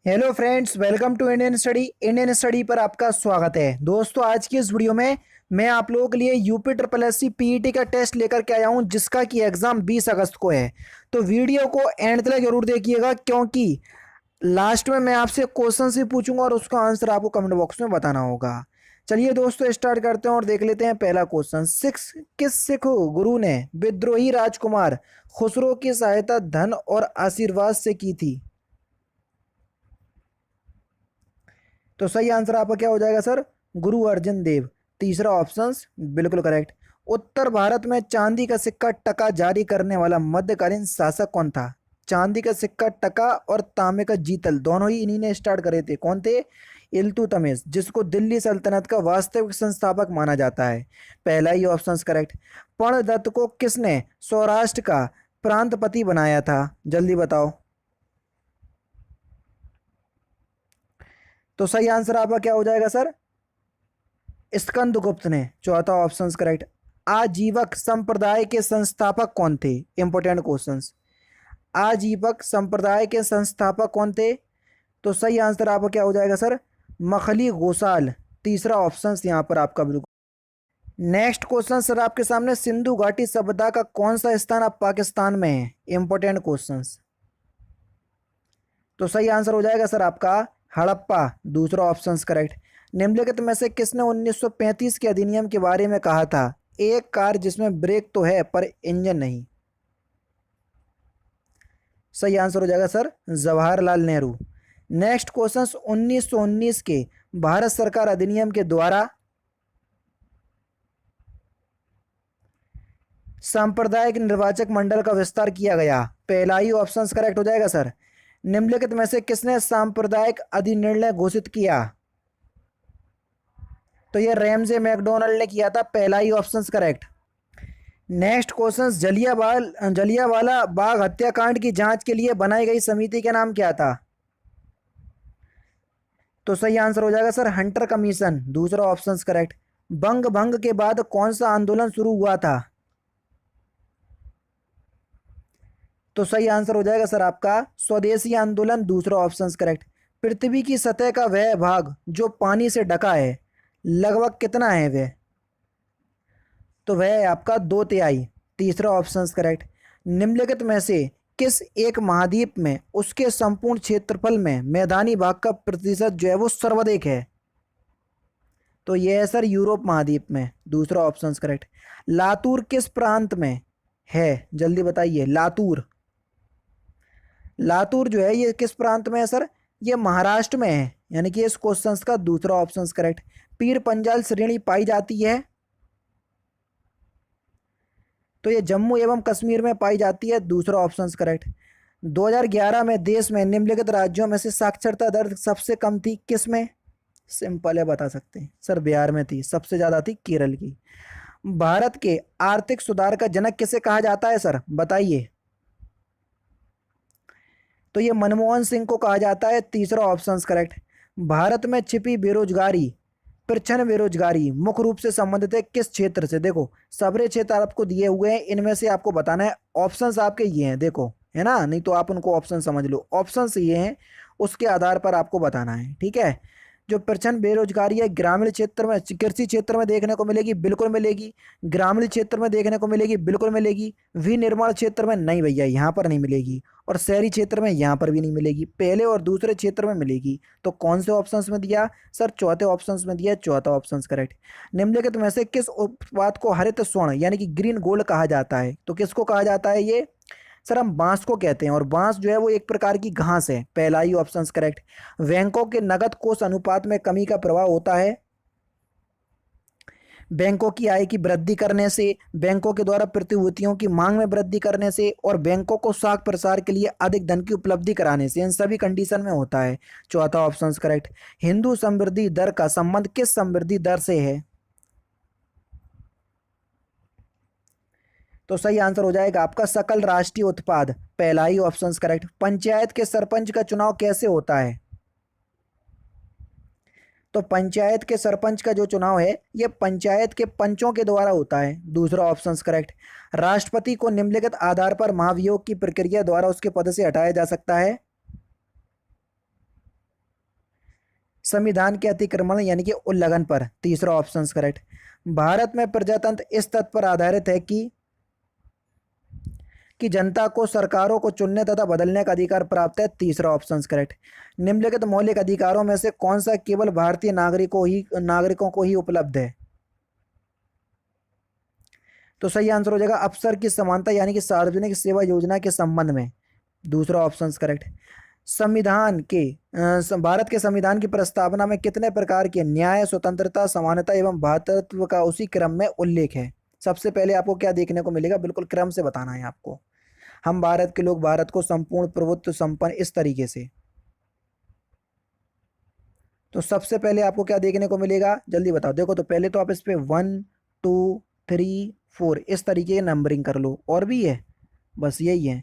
Hello friends, welcome to Indian study पर आपका स्वागत है। दोस्तों, आज की इस वीडियो में मैं आप लोगों के लिए UP triple S C PET का टेस्ट लेकर के आया हूं, जिसका कि एग्ज़ाम 20 अगस्त को है। तो वीडियो को एंड तक जरूर देखिएगा, क्योंकि लास्ट में मैं आपसे क्वेश्चन भी पूछूंगा और उसका आंसर आपको कमेंट बॉक्स में बताना होगा। चलिए दोस्तों, स्टार्ट करते हैं और देख लेते हैं पहला क्वेश्चन। किस सिख गुरु ने विद्रोही राजकुमार खुसरो की सहायता धन और आशीर्वाद से की थी? तो सही आंसर आपका क्या हो जाएगा सर? गुरु अर्जन देव। तीसरा ऑप्शन बिल्कुल करेक्ट। उत्तर भारत में चांदी का सिक्का टका जारी करने वाला मध्यकालीन शासक कौन था? चांदी का सिक्का टका और तांबे का जीतल दोनों ही इन्हीं ने स्टार्ट करे थे। कौन थे? इल्तुतमिश, जिसको दिल्ली सल्तनत का वास्तविक संस्थापक माना जाता है। पहला ही ऑप्शन करेक्ट। पर्णदत्त को किसने सौराष्ट्र का प्रांतपति बनाया था? जल्दी बताओ। तो सही आंसर आपका क्या हो जाएगा सर? स्कंदगुप्त ने। चौथा ऑप्शन करेक्ट। आजीवक संप्रदाय के संस्थापक कौन थे? Important questions. आजीवक संप्रदाय के संस्थापक कौन थे? तो सही आंसर आपका क्या हो जाएगा सर? मखली गोसाल। तीसरा ऑप्शन यहाँ पर आपका बिल्कुल। नेक्स्ट क्वेश्चन सर आपके सामने, सिंधु घाटी सभ्यता का कौन सा स्थान अब पाकिस्तान में है? Important questions. तो सही आंसर हो जाएगा सर आपका हड़प्पा। दूसरा ऑप्शन करेक्ट। निम्नलिखित में से किसने 1935 के अधिनियम के बारे में कहा था, एक कार जिसमें ब्रेक तो है पर इंजन नहीं? सही आंसर हो जाएगा sir Jawaharlal Nehru. Next question, 1919 के भारत सरकार अधिनियम के द्वारा सांप्रदायिक निर्वाचक मंडल का विस्तार किया गया। पहला ही ऑप्शन करेक्ट हो जाएगा सर। निम्नलिखित में से किसने सांप्रदायिक अधिनिर्णय घोषित किया? तो ये रैमजे मैकडोनल्ड ने किया था। पहला ही option correct. Next question, Jallianwala Bagh हत्याकांड की जांच के लिए बनाई गई समिति का नाम क्या था? तो सही आंसर हो जाएगा सर हंटर कमीशन। दूसरा ऑप्शन करेक्ट। बंग भंग के बाद कौन सा आंदोलन शुरू हुआ था? तो सही आंसर हो जाएगा सर आपका स्वदेशी आंदोलन। दूसरा ऑप्शन करेक्ट। पृथ्वी की सतह का वह भाग जो पानी से ढका है लगभग कितना है वह? तो वह है आपका 2/3। तीसरा ऑप्शन करेक्ट। निम्नलिखित में से किस एक महाद्वीप में उसके संपूर्ण क्षेत्रफल में मैदानी भाग का प्रतिशत जो है वो सर्वाधिक है? तो यह है सर यूरोप महाद्वीप में। दूसरा ऑप्शन करेक्ट। लातूर किस प्रांत में है? जल्दी बताइए। लातूर, लातूर जो है ये किस प्रांत में है सर? ये महाराष्ट्र में है, यानी कि इस क्वेश्चन का दूसरा ऑप्शन करेक्ट। पीर पंजाल श्रेणी पाई जाती है, तो ये जम्मू एवं कश्मीर में पाई जाती है। दूसरा ऑप्शन करेक्ट। 2011 में देश में निम्नलिखित राज्यों में से साक्षरता दर सबसे कम थी किस में? सिंपल है, बता सकते हैं सर, बिहार में थी। सबसे ज़्यादा थी केरल की। भारत के आर्थिक सुधार का जनक किसे कहा जाता है सर? बताइए। तो ये मनमोहन सिंह को कहा जाता है। तीसरा ऑप्शन करेक्ट। भारत में छिपी बेरोजगारी, प्रच्छन्न बेरोजगारी मुख्य रूप से संबंधित है किस क्षेत्र से? देखो, सबरे क्षेत्र आपको दिए हुए हैं, इनमें से आपको बताना है। ऑप्शंस आपके ये हैं, देखो, है ना? नहीं तो आप उनको ऑप्शन समझ लो। ऑप्शंस ये हैं, उसके आधार पर आपको बताना है, ठीक है? जो प्रचंड बेरोजगारी है ग्रामीण क्षेत्र में, कृषि क्षेत्र में देखने को मिलेगी, बिल्कुल मिलेगी। ग्रामीण क्षेत्र में देखने को मिलेगी, बिल्कुल मिलेगी। विनिर्माण क्षेत्र में नहीं भैया, यहाँ पर नहीं मिलेगी। और शहरी क्षेत्र में यहाँ पर भी नहीं मिलेगी। पहले और दूसरे क्षेत्र में मिलेगी। तो कौन से ऑप्शंस में दिया सर? चौथे ऑप्शंस में दिया। चौथा ऑप्शन करेक्ट। निम्नलिखित में से किस उत्पाद को हरित स्वर्ण यानी कि ग्रीन गोल्ड कहा जाता है? तो किसको कहा जाता है ये? सर हम बांस को कहते हैं, और बांस जो है वो एक प्रकार की घास है। पहला ही ऑप्शन करेक्ट। बैंकों के नगद कोष अनुपात में कमी का प्रभाव होता है बैंकों की आय की वृद्धि करने से, बैंकों के द्वारा प्रतिभूतियों की मांग में वृद्धि करने से, और बैंकों को साख प्रसार के लिए अधिक धन की उपलब्धि कराने से। इन सभी कंडीशन में होता है। चौथा ऑप्शन करेक्ट। हिंदू समृद्धि दर का संबंध किस समृद्धि दर से है? तो सही आंसर हो जाएगा आपका सकल राष्ट्रीय उत्पाद। पहला ही ऑप्शन करेक्ट। पंचायत के सरपंच का चुनाव कैसे होता है? तो पंचायत के सरपंच का जो चुनाव है ये पंचायत के पंचों के द्वारा होता है। दूसरा ऑप्शन करेक्ट। राष्ट्रपति को निम्नलिखित आधार पर महाभियोग की प्रक्रिया द्वारा उसके पद से हटाया जा सकता है? संविधान के अतिक्रमण यानी कि उल्लंघन पर, तीसरा ऑप्शन करेक्ट। भारत में प्रजातंत्र इस तथ्य पर आधारित है कि जनता को सरकारों को चुनने तथा बदलने का अधिकार प्राप्त है, तीसरा ऑप्शन करेक्ट। निम्नलिखित मौलिक अधिकारों में से कौन सा केवल भारतीय नागरिकों को ही उपलब्ध है? तो सही आंसर हो जाएगा अफसर की समानता यानी कि सार्वजनिक सेवा योजना के संबंध में, दूसरा ऑप्शन करेक्ट। भारत के संविधान की प्रस्तावना में कितने प्रकार के न्याय, स्वतंत्रता, समानता एवं भ्रातृत्व का उसी क्रम में उल्लेख है? सबसे पहले आपको क्या देखने को मिलेगा, बिल्कुल क्रम से बताना है आपको। हम भारत के लोग भारत को संपूर्ण प्रभुत्व संपन्न, इस तरीके से। तो सबसे पहले आपको क्या देखने को मिलेगा, जल्दी बताओ। देखो तो पहले तो आप इस पे 1 2 3 4 इस तरीके की नंबरिंग कर लो, और भी है, बस यही है।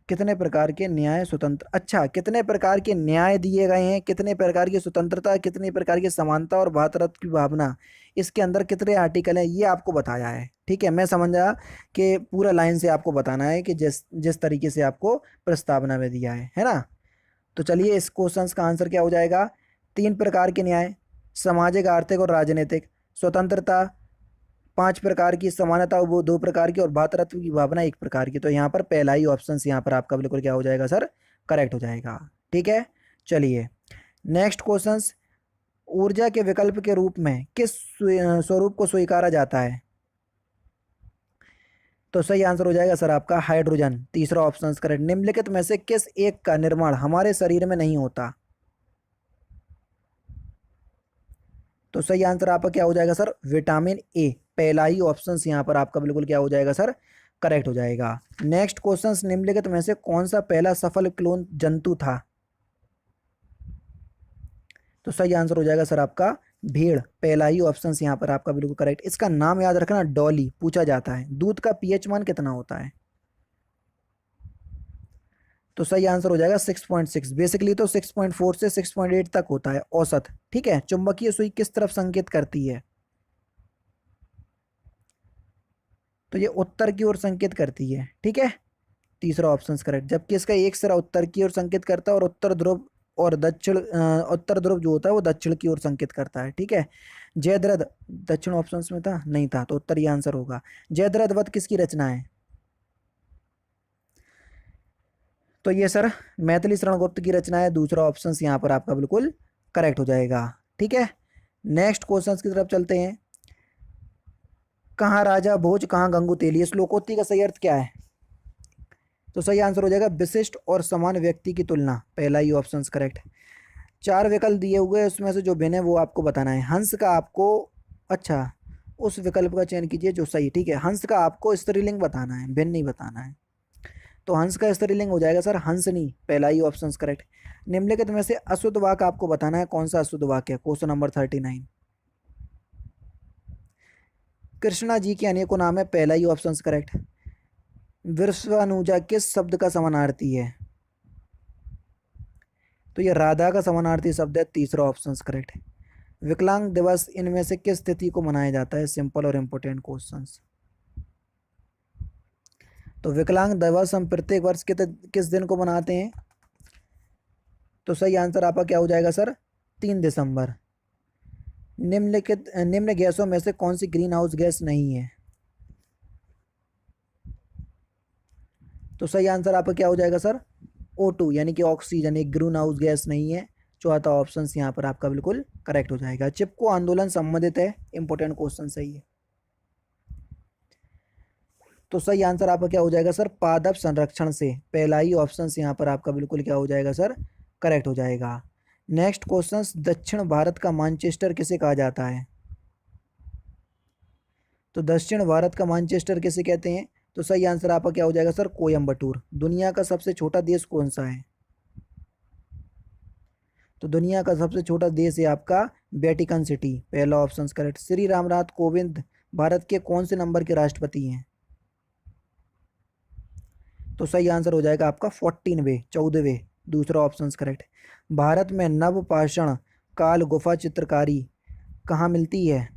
कितने प्रकार के न्याय, स्वतंत्र, अच्छा कितने प्रकार के न्याय दिए गए हैं, कितने प्रकार की स्वतंत्रता, कितने प्रकार की समानता और भ्रातृत्व की भावना, इसके अंदर कितने आर्टिकल हैं, ये आपको बताया है। ठीक है, मैं समझा कि पूरा लाइन से आपको बताना है कि जिस जिस तरीके से आपको प्रस्तावना में दिया है ना। तो चलिए इस क्वेश्चन का आंसर क्या हो जाएगा, 3 प्रकार के न्याय, सामाजिक, आर्थिक और राजनीतिक, स्वतंत्रता 5 प्रकार की, समानता वो 2 प्रकार की, और भ्रातृत्व की भावना 1 प्रकार की। तो यहाँ पर पहला ही ऑप्शन यहाँ पर आपका बिल्कुल क्या हो जाएगा सर, करेक्ट हो जाएगा। ठीक है, चलिए नेक्स्ट क्वेश्चन, ऊर्जा के विकल्प के रूप में किस स्वरूप को स्वीकारा जाता है? तो सही आंसर हो जाएगा सर आपका हाइड्रोजन, तीसरा ऑप्शन करेक्ट। निम्नलिखित में से किस एक का निर्माण हमारे शरीर में नहीं होता? तो सही आंसर आपका क्या हो जाएगा सर, विटामिन ए, पहला ही ऑप्शन यहाँ पर आपका बिल्कुल क्या हो जाएगा सर, करेक्ट हो जाएगा। नेक्स्ट क्वेश्चन, निम्नलिखित में से कौन सा पहला सफल क्लोन जंतु था? तो सही आंसर हो जाएगा सर आपका भेड़, पहला ही ऑप्शन यहाँ पर आपका बिल्कुल करेक्ट। इसका नाम याद रखना, डॉली पूछा जाता है। दूध का पीएच मान कितना होता है? तो सही आंसर हो जाएगा 6.6, बेसिकली तो 6.4 से 6.8 तक होता है औसत। ठीक है, चुंबकीय सुई किस तरफ संकेत करती है? तो ये उत्तर की ओर संकेत करती है। ठीक है, तीसरा ऑप्शन करेक्ट, जबकि इसका एक सिरा उत्तर की ओर संकेत करता है, और उत्तर ध्रुव और दक्षिण उत्तर ध्रुव जो होता है वो दक्षिण की ओर संकेत करता है। ठीक है, जयद्रथ दक्षिण ऑप्शन में था, नहीं था, तो उत्तर ही आंसर होगा। जयद्रथ वध किसकी रचना है? तो ये सर मैथिली शरण गुप्त की रचना है, दूसरा ऑप्शन यहाँ पर आपका बिल्कुल करेक्ट हो जाएगा। ठीक है, नेक्स्ट क्वेश्चन की तरफ चलते हैं। कहाँ राजा भोज कहाँ गंगू तेली, श्लोकोक्ति का सही अर्थ क्या है? तो सही आंसर हो जाएगा विशिष्ट और समान व्यक्ति की तुलना, पहला ही ऑप्शन करेक्ट। 4 विकल्प दिए हुए हैं, उसमें से जो भिन्न है वो आपको बताना है। हंस का आपको, अच्छा उस विकल्प का चयन कीजिए जो सही। ठीक है, हंस का आपको स्त्रीलिंग बताना है, भिन्न नहीं बताना है। तो हंस का स्त्रीलिंग हो जाएगा सर हंसनी, पहला ही ऑप्शन करेक्ट। निम्नलिखित में से अशुद्ध वाक्य आपको बताना है, कौन सा अशुद्ध वाक्य है, क्वेश्चन नंबर 39। कृष्णा जी के अनेकों नाम है, पहला ही ऑप्शन करेक्ट। विश्वानुजा किस शब्द का समानार्थी है? तो ये राधा का समानार्थी शब्द है, तीसरा ऑप्शन करेक्ट। विकलांग दिवस इनमें से किस तिथि को मनाया जाता है? सिंपल और इम्पोर्टेंट क्वेश्चंस। तो विकलांग दिवस हम प्रत्येक वर्ष के किस दिन को मनाते हैं? तो सही आंसर आपका क्या हो जाएगा सर, 3 दिसंबर। निम्न गैसों में से कौन सी ग्रीन हाउस गैस नहीं है? तो सही आंसर आपका क्या हो जाएगा सर, O2 यानी कि ऑक्सीजन, एक ग्रीन हाउस गैस नहीं है। चौथा ऑप्शन यहाँ पर आपका बिल्कुल करेक्ट हो जाएगा। चिपको आंदोलन संबंधित है, इंपॉर्टेंट क्वेश्चन सही है। तो सही आंसर आपका क्या हो जाएगा सर, पादप संरक्षण से, पहला ही ऑप्शन यहाँ पर आपका बिल्कुल क्या हो जाएगा सर, करेक्ट हो जाएगा। नेक्स्ट क्वेश्चन, दक्षिण भारत का मैनचेस्टर किसे कहा जाता है? तो दक्षिण भारत का मैनचेस्टर किसे कहते हैं? तो सही आंसर आपका क्या हो जाएगा सर, कोयम्बटूर। दुनिया का सबसे छोटा देश कौन सा है? तो दुनिया का सबसे छोटा देश है आपका वेटिकन सिटी, पहला ऑप्शन करेक्ट। श्री रामनाथ कोविंद भारत के कौन से नंबर के राष्ट्रपति हैं? तो सही आंसर हो जाएगा आपका 14वें, दूसरा ऑप्शन करेक्ट। भारत में नवपाषाण काल गुफा चित्रकारी कहाँ मिलती है?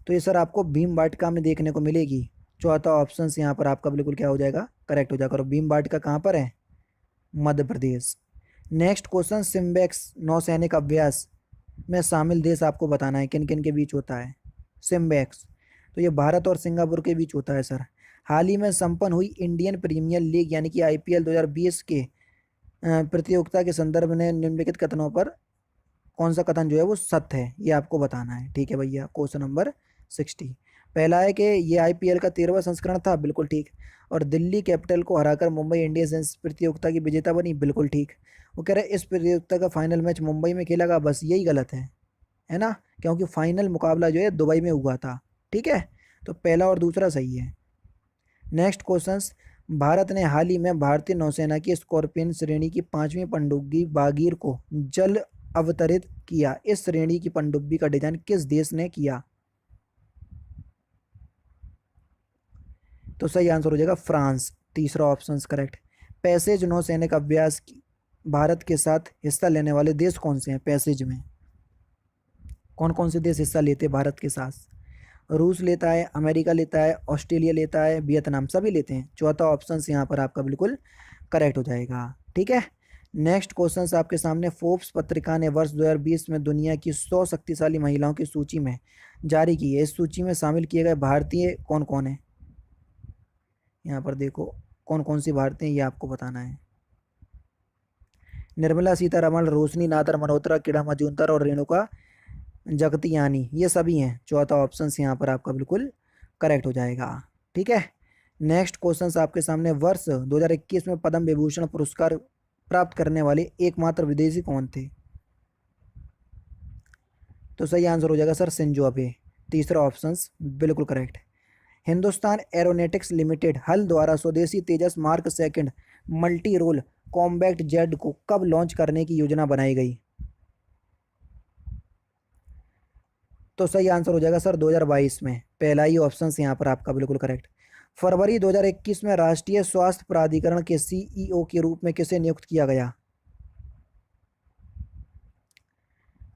तो ये सर आपको भीमबाटका में देखने को मिलेगी, चौथा ऑप्शन यहाँ पर आपका बिल्कुल क्या हो जाएगा, करेक्ट हो जाएगा। और भीमबाटका कहाँ पर है? Madhya Pradesh. Next question, SIMBEX नौसैनिक अभ्यास में शामिल देश आपको बताना है किन किन के बीच होता है सिम्बेक्स। तो ये भारत और सिंगापुर के बीच होता है सर। हाल ही में संपन्न हुई इंडियन प्रीमियर लीग यानी कि आईपीएल 2020 के प्रतियोगिता के संदर्भ में निम्नलिखित कथनों पर कौन सा कथन जो है वो सत्य है, ये आपको बताना है। ठीक है भैया, क्वेश्चन नंबर 60। पहला है कि ये आईपीएल का 13वां संस्करण था, बिल्कुल ठीक। और दिल्ली कैपिटल को हराकर मुंबई इंडियंस इस प्रतियोगिता की विजेता बनी, बिल्कुल ठीक। वो कह रहे इस प्रतियोगिता का फाइनल मैच मुंबई में खेला गया, बस यही गलत है ना, क्योंकि फाइनल मुकाबला जो है दुबई में हुआ था। ठीक है, तो पहला और दूसरा सही है। नेक्स्ट क्वेश्चंस, भारत ने हाल ही में भारतीय नौसेना की स्कॉर्पियन श्रेणी की 5वीं पनडुब्बी बागीर को जल अवतरित किया। इस श्रेणी की पनडुब्बी का डिजाइन किस देश ने किया? तो सही आंसर हो जाएगा फ्रांस, तीसरा ऑप्शन करेक्ट। पैसेज नौसैनिक अभ्यास की भारत के साथ हिस्सा लेने वाले देश कौन से हैं? पैसेज में कौन कौन से देश हिस्सा लेते हैं भारत के साथ? रूस लेता है, अमेरिका लेता है, ऑस्ट्रेलिया लेता है, वियतनाम, सभी लेते हैं। चौथा ऑप्शन यहाँ पर आपका बिल्कुल करेक्ट हो जाएगा। ठीक है, नेक्स्ट क्वेश्चन आपके सामने, फोर्ब्स पत्रिका ने वर्ष 2020 में दुनिया की 100 शक्तिशाली महिलाओं की सूची में जारी की है। इस सूची में शामिल किए गए भारतीय कौन कौन है? यहाँ पर देखो कौन कौन सी भारतीय ये आपको बताना है। निर्मला सीतारमण, रोशनी नादर मल्होत्रा, किरण मजूमदार और रेणुका जगतियानी, ये सभी हैं। चौथा ऑप्शन यहाँ पर आपका बिल्कुल करेक्ट हो जाएगा। ठीक है, नेक्स्ट क्वेश्चन आपके सामने, वर्ष 2021 में पद्म विभूषण पुरस्कार प्राप्त करने वाले एकमात्र विदेशी कौन थे? तो सही आंसर हो जाएगा सर शिंजो अबे, तीसरा ऑप्शन बिल्कुल correct. Hindustan aeronautics limited HAL द्वारा स्वदेशी Tejas mark second multi role combat jet को कब लॉन्च करने की योजना बनाई गई? तो सही आंसर हो जाएगा सर 2022 में, पहला ही ऑप्शन यहाँ पर आपका बिल्कुल करेक्ट। फरवरी 2021 में राष्ट्रीय स्वास्थ्य प्राधिकरण के सीईओ के रूप में किसे नियुक्त किया गया?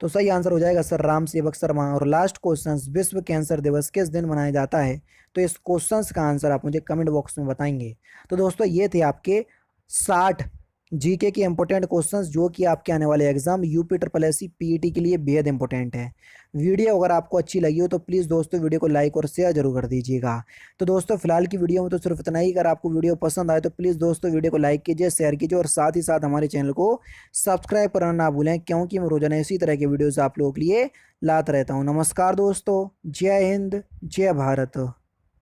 तो सही आंसर हो जाएगा सर राम सेवक शर्मा। और लास्ट क्वेश्चन, विश्व कैंसर दिवस किस दिन मनाया जाता है? तो इस क्वेश्चन का आंसर आप मुझे कमेंट बॉक्स में बताएंगे। तो दोस्तों ये थे आपके 60 जीके के इंपॉर्टेंट क्वेश्चंस जो कि आपके आने वाले exam UP triple SC PET के लिए बेहद इंपॉर्टेंट है। वीडियो अगर आपको अच्छी लगी हो तो प्लीज़ दोस्तों वीडियो को लाइक और शेयर जरूर कर दीजिएगा। तो दोस्तों फिलहाल की वीडियो में तो सिर्फ इतना ही। अगर आपको वीडियो पसंद आए तो प्लीज़ दोस्तों वीडियो को लाइक कीजिए, शेयर कीजिए और साथ ही साथ हमारे चैनल को सब्सक्राइब करना ना भूलें, क्योंकि मैं रोजाना इसी तरह के वीडियोज़ आप लोगों के लिए लाता रहता हूँ। नमस्कार दोस्तों, जय हिंद, जय भारत।